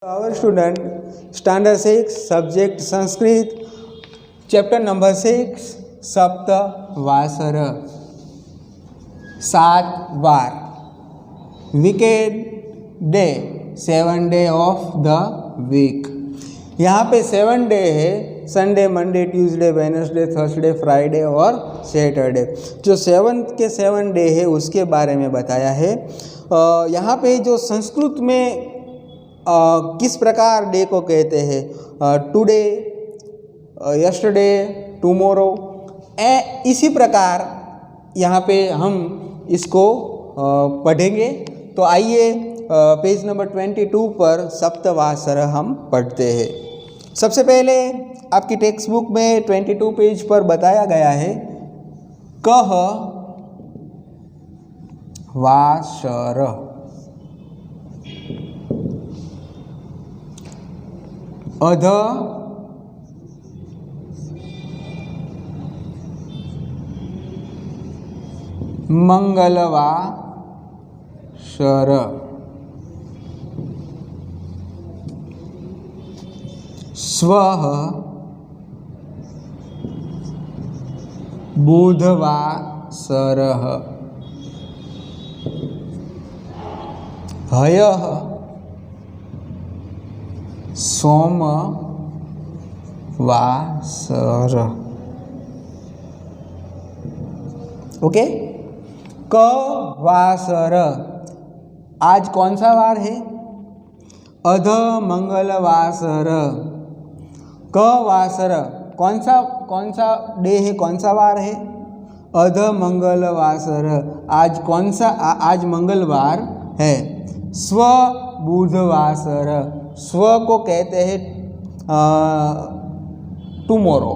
Our student, standard 6, subject Sanskrit, chapter number 6, Saptavasara, 7 war, weekend day, 7 day of the week। यहाँ पे 7 day है, Sunday, Monday, Tuesday, Wednesday, Thursday, Friday और Saturday. जो 7 के 7 day है उसके बारे में बताया है। यहाँ पे जो संस्कृत में किस प्रकार डे को कहते हैं, टुडे, यस्टरडे, टुमारो, इसी प्रकार यहाँ पे हम इसको पढ़ेंगे। तो आइए पेज नंबर 22 पर सप्तवासर हम पढ़ते हैं। सबसे पहले आपकी टेक्स्ट बुक में 22 पेज पर बताया गया है कह वासर। अध मंगलवासर, स्वः बुधवासरः, हयः सोमवासर। ओके, क वासर, आज कौन सा वार है? अध मंगलवासर। क वासर, कौन सा डे है, कौन सा वार है? अध मंगलवासर, आज कौन सा, आज मंगलवार है। स्व बुधवासर, स्व को कहते हैं टुमारो,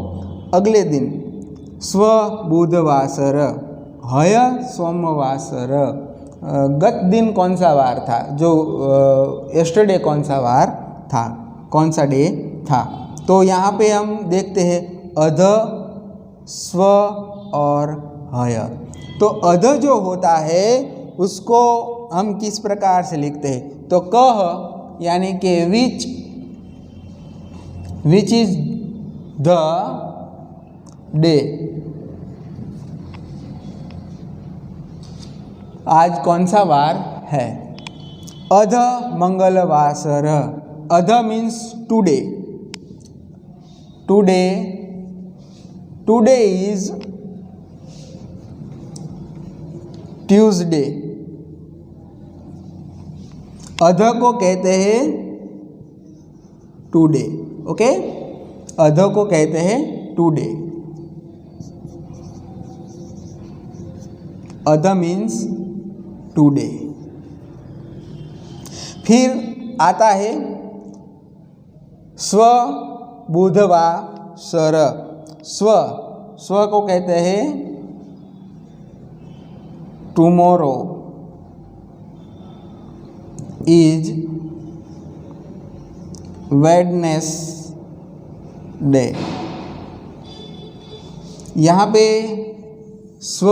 अगले दिन, स्व बुधवासर। हय सोमवासर, गत दिन कौन सा वार था, जो यस्टरडे कौन सा वार था, कौन सा डे था। तो यहाँ पे हम देखते हैं अध, स्व और हय। तो अध जो होता है उसको हम किस प्रकार से लिखते हैं? तो कह यानी कि विच इज द डे, आज कौन सा वार है। अध मंगलवासर, अध means today, today is Tuesday. अध को कहते हैं टुडे। ओके, अध को कहते हैं टुडे। अध मीन्स टुडे। फिर आता है स्व बुधवासर। स्व को कहते हैं टुमारो इज वेडनेसडे। यहाँ पे स्व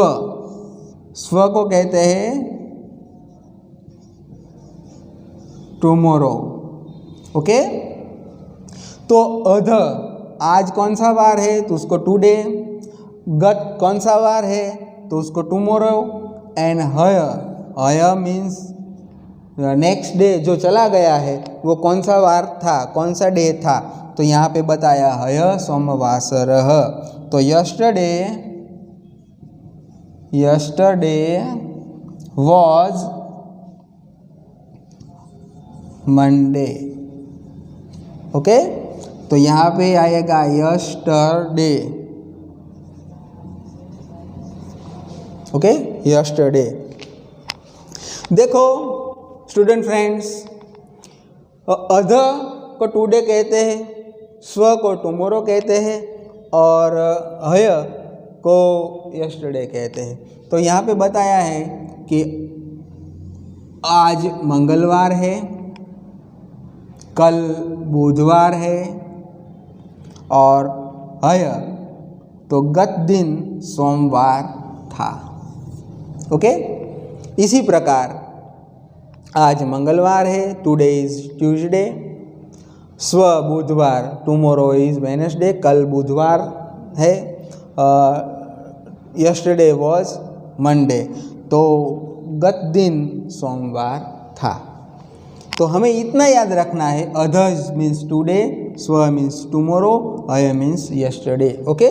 को कहते हैं टुमारो। ओके, तो अध, आज कौन सा वार है तो उसको टुडे, गत कौन सा वार है तो उसको टुमारो, एंड हय मीन्स नेक्स्ट डे, जो चला गया है वो कौन सा वार था, कौन सा डे था। तो यहाँ पे बताया हय सोमवासरः। तो यस्टरडे was मंडे। ओके, तो यहाँ पे आएगा यस्टरडे। Okay, yesterday. देखो स्टूडेंट फ्रेंड्स, अध को टुडे कहते हैं, स्व को टुमारो कहते हैं और हय को यस्टरडे कहते हैं। तो यहाँ पे बताया है कि आज मंगलवार है, कल बुधवार है और हय तो गत दिन सोमवार था। ओके, इसी प्रकार आज मंगलवार है, टुडे इज ट्यूसडे, स्व बुधवार, टुमोरो इज वेडनेसडे, कल बुधवार है, यस्टरडे वॉज मंडे, तो गत दिन सोमवार था। तो हमें इतना याद रखना है, अदर्स मीन्स टुडे, स्व मीन्स टुमोरो, अय मीन्स यस्टरडे। ओके,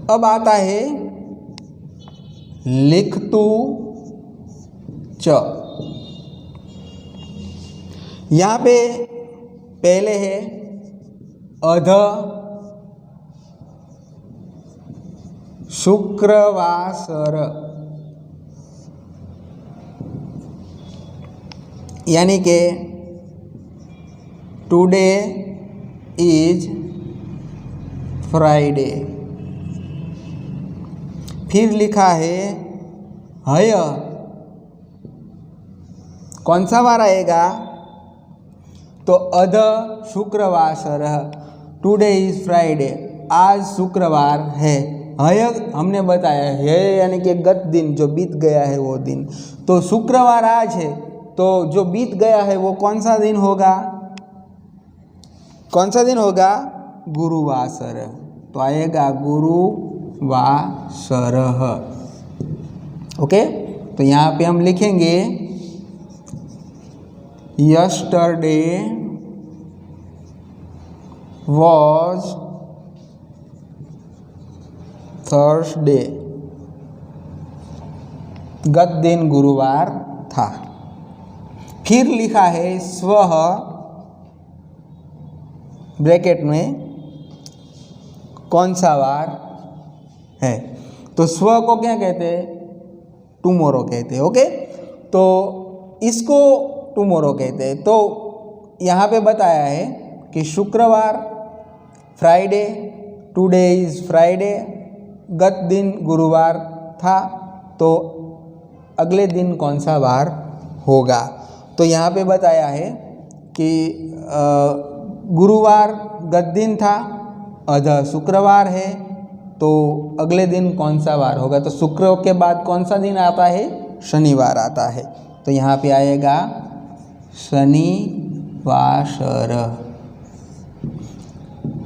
अब आता है लिखतु च। यहाँ पे पहले है अध शुक्रवासर, यानी कि टुडे इज फ्राइडे। फिर लिखा है हय, कौन सा वार आएगा, तो अध शुक्रवासर, टुडे इज फ्राइडे, आज शुक्रवार है। हय हमने बताया है यानी कि गत दिन, जो बीत गया है वो दिन। तो शुक्रवार आज है, तो जो बीत गया है वो कौन सा दिन होगा, कौन सा दिन होगा, गुरुवासर। तो आएगा गुरुवासर। ओके, तो यहाँ पे हम लिखेंगे यस्टरडे वॉज थर्सडे, गत दिन गुरुवार था। फिर लिखा है स्वः, ब्रैकेट में कौन सा वार है, तो स्व को क्या कहते हैं, टुमोरो कहते हैं। ओके, तो इसको टुमोरो कहते हैं। तो यहाँ पे बताया है कि शुक्रवार, फ्राइडे, टुडे इज फ्राइडे, गत दिन गुरुवार था, तो अगले दिन कौन सा वार होगा। तो यहाँ पे बताया है कि गुरुवार गत दिन था, अध शुक्रवार है, तो अगले दिन कौन सा वार होगा। तो शुक्र के बाद कौन सा दिन आता है, शनिवार आता है। तो यहाँ पे आएगा शनिवासर।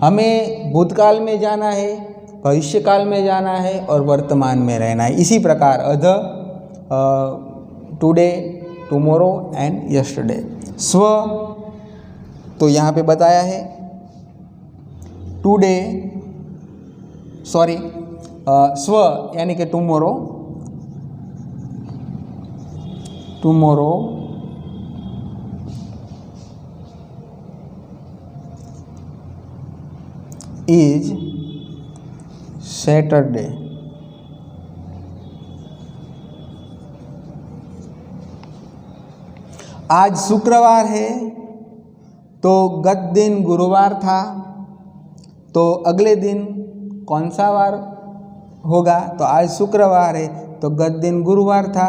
हमें भूतकाल में जाना है, भविष्यकाल में जाना है और वर्तमान में रहना है। इसी प्रकार अध, टुडे, टुमोरो एंड यस्टरडे। स्व, तो यहाँ पे बताया है टुडे, सॉरी स्व यानी कि टुमोरो, टुमोरो इज सैटरडे। आज शुक्रवार है, तो गत दिन गुरुवार था, तो अगले दिन कौन सा वार होगा। तो आज शुक्रवार है, तो गत दिन गुरुवार था,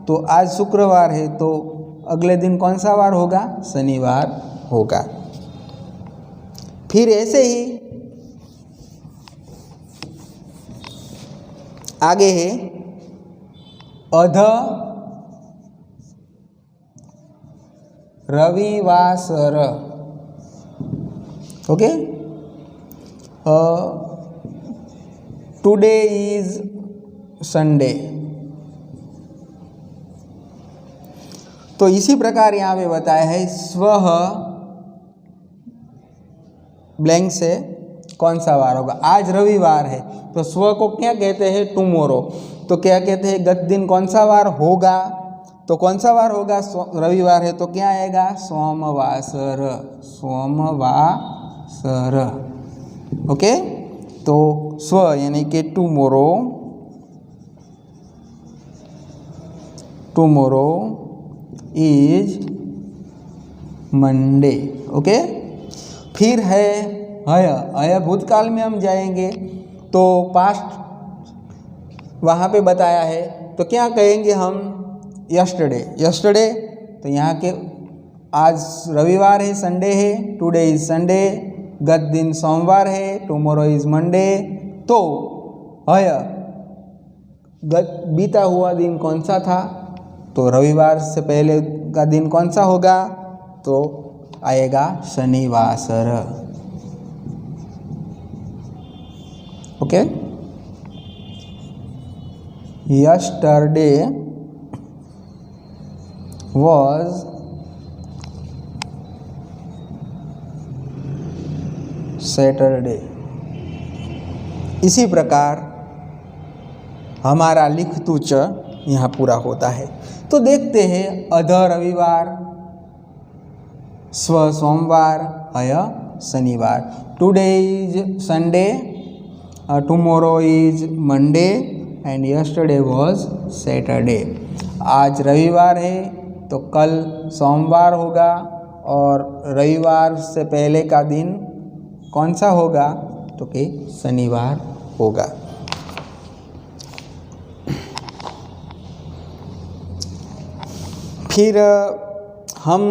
तो आज शुक्रवार है, तो अगले दिन कौन सा वार होगा, शनिवार होगा। फिर ऐसे ही आगे है अध रविवासर। Okay, today is Sunday. तो इसी प्रकार यहाँ पे बताया है स्वः ब्लैंक से कौन सा वार होगा। आज रविवार है, तो स्व को क्या कहते हैं, टुमोरो। तो क्या कहते हैं, गत दिन कौन सा वार होगा, तो कौन सा वार होगा, रविवार है, तो क्या आएगा, सोमवासर, सोमवासर। ओके, तो स्व यानी कि tomorrow, tomorrow is Monday. Okay, फिर है हय। हय भूतकाल में हम जाएंगे, तो पास्ट वहाँ पे बताया है, तो क्या कहेंगे हम, यस्टरडे। यस्टरडे, तो यहाँ के आज रविवार है, संडे है, टुडे इज संडे। गत दिन सोमवार है, टुमारो इज मंडे। तो हय बीता हुआ दिन कौन सा था? तो रविवार से पहले का दिन कौन सा होगा? तो आएगा शनिवासर। Okay, yesterday was Saturday. इसी प्रकार हमारा लिखतु च यहाँ पूरा होता है। तो देखते हैं, अध रविवार, स्व सोमवार, हय शनिवार। Today is Sunday, tomorrow is Monday and yesterday was Saturday. आज रविवार है तो कल सोमवार होगा, और रविवार से पहले का दिन कौन सा होगा? तो कि शनिवार होगा। फिर हम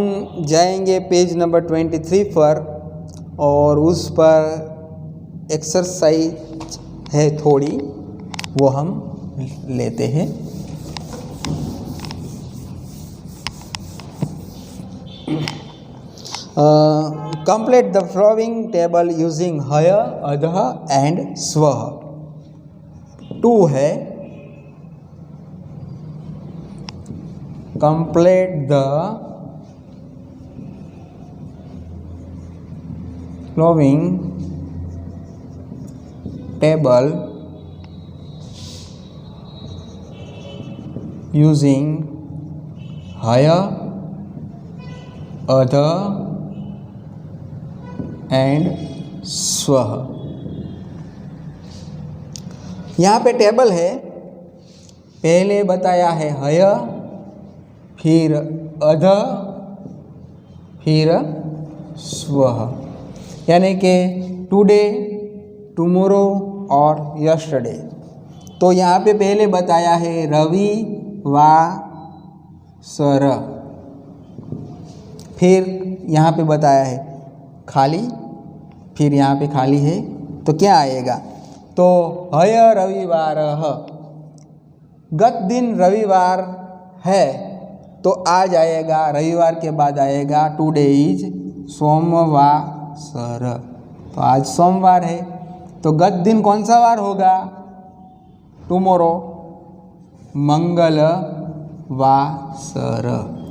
जाएंगे पेज नंबर 23 पर, और उस पर एक्सरसाइज है थोड़ी, वो हम लेते हैं। Complete the following table using हय, अधः and स्वः। 2 है, complete the following table using हय, अधः एंड स्वः। यहाँ पे टेबल है, पहले बताया है हय, फिर अधः, फिर स्वः, यानी कि टुडे, टुमारो और यस्टरडे। तो यहाँ पे पहले बताया है रवि वा सर, फिर यहाँ पे बताया है खाली, फिर यहाँ पे खाली है, तो क्या आएगा? तो हय रविवार, गत दिन रविवार है, तो आज आएगा, रविवार के बाद आएगा टुडे इज सोमवासर। तो आज सोमवार है, तो गत दिन कौन सा वार होगा? टुमारो, मंगलवासर।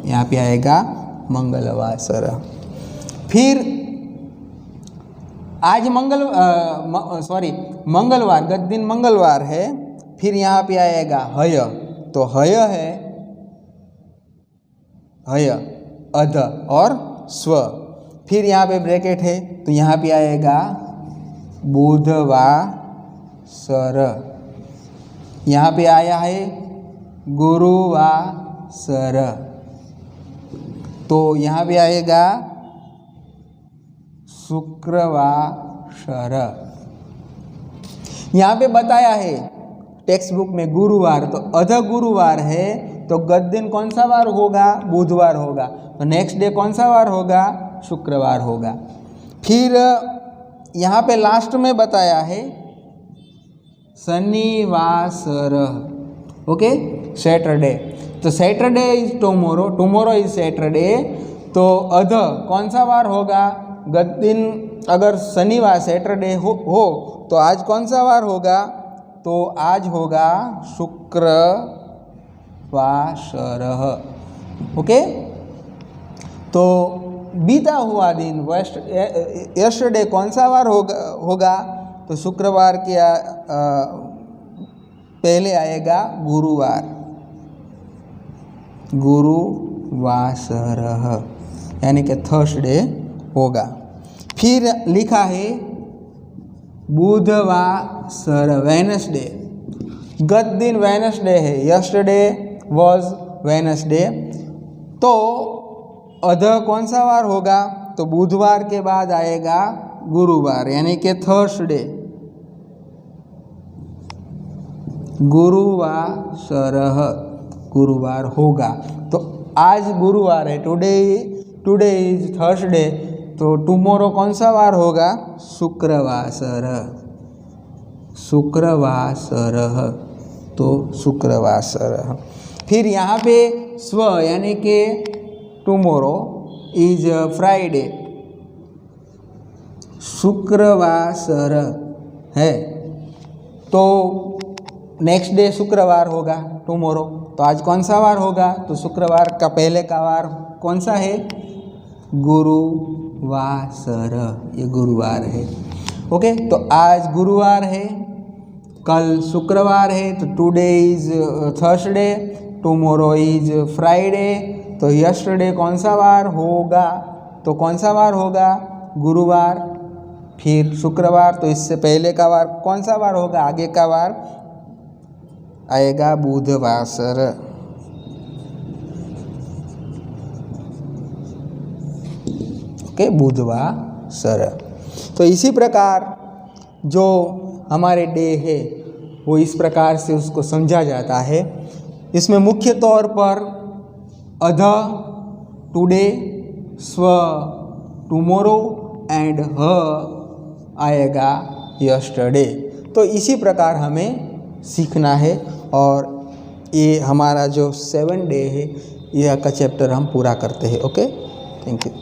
यहाँ पे आएगा मंगलवासर। फिर आज मंगलवार, गत दिन मंगलवार है, फिर यहाँ पे आएगा हय, तो हय है, हय अध और स्व, फिर यहाँ पे ब्रैकेट है, तो यहाँ पे आएगा बुधवासर। यहाँ पे आया है गुरुवासर, तो यहाँ पे आएगा शुक्रवासर। यहाँ पे बताया है टेक्स्ट बुक में गुरुवार, तो अध गुरुवार है, तो गत दिन कौन सा वार होगा? बुधवार होगा, तो नेक्स्ट डे कौन सा वार होगा? शुक्रवार होगा। फिर यहाँ पे लास्ट में बताया है शनिवासर। ओके, सैटरडे, तो Saturday is tomorrow, tomorrow is Saturday, तो अध कौन सा वार होगा? गत दिन अगर शनिवार सैटरडे हो तो आज कौन सा वार होगा? तो आज होगा शुक्रवासर। ओके, तो बीता हुआ दिन यस्टरडे कौन सा वार होगा? तो शुक्रवार के पहले आएगा गुरुवार, गुरुवासर, यानी कि थर्सडे होगा। फिर लिखा है बुधवासर, वेनसडे। गत दिन वेनसडे है, यस्टरडे वाज वेनसडे, तो अध कौन सा वार होगा? तो बुधवार के बाद आएगा गुरुवार, यानी कि थर्सडे, गुरुवासर, गुरुवार होगा। तो आज गुरुवार है, टुडे इज थर्सडे, तो टुमारो कौन सा वार होगा? शुक्रवासर, शुक्रवासर, तो शुक्रवासर। फिर यहाँ पे स्व यानी कि टुमारो इज फ्राइडे, शुक्रवासर है, तो नेक्स्ट डे शुक्रवार होगा टुमारो। तो आज कौन सा वार होगा? तो शुक्रवार का पहले का वार कौन सा है? गुरुवासर, ये गुरुवार है। ओके, तो आज गुरुवार है, कल शुक्रवार है, तो today is Thursday, tomorrow is Friday, तो यस्टरडे कौन सा वार होगा? तो कौन सा वार होगा? गुरुवार, फिर शुक्रवार, तो इससे पहले का वार कौन सा वार होगा? आगे का वार आएगा बुधवासर। ओके, बुधवासर। तो इसी प्रकार जो हमारे डे है वो इस प्रकार से उसको समझा जाता है। इसमें मुख्य तौर पर अध, टुडे, स्व, टुमारो एंड ह आएगा यस्टरडे। तो इसी प्रकार हमें सीखना है और ये हमारा जो 7 डे है यह का चैप्टर हम पूरा करते हैं। Okay, thank you.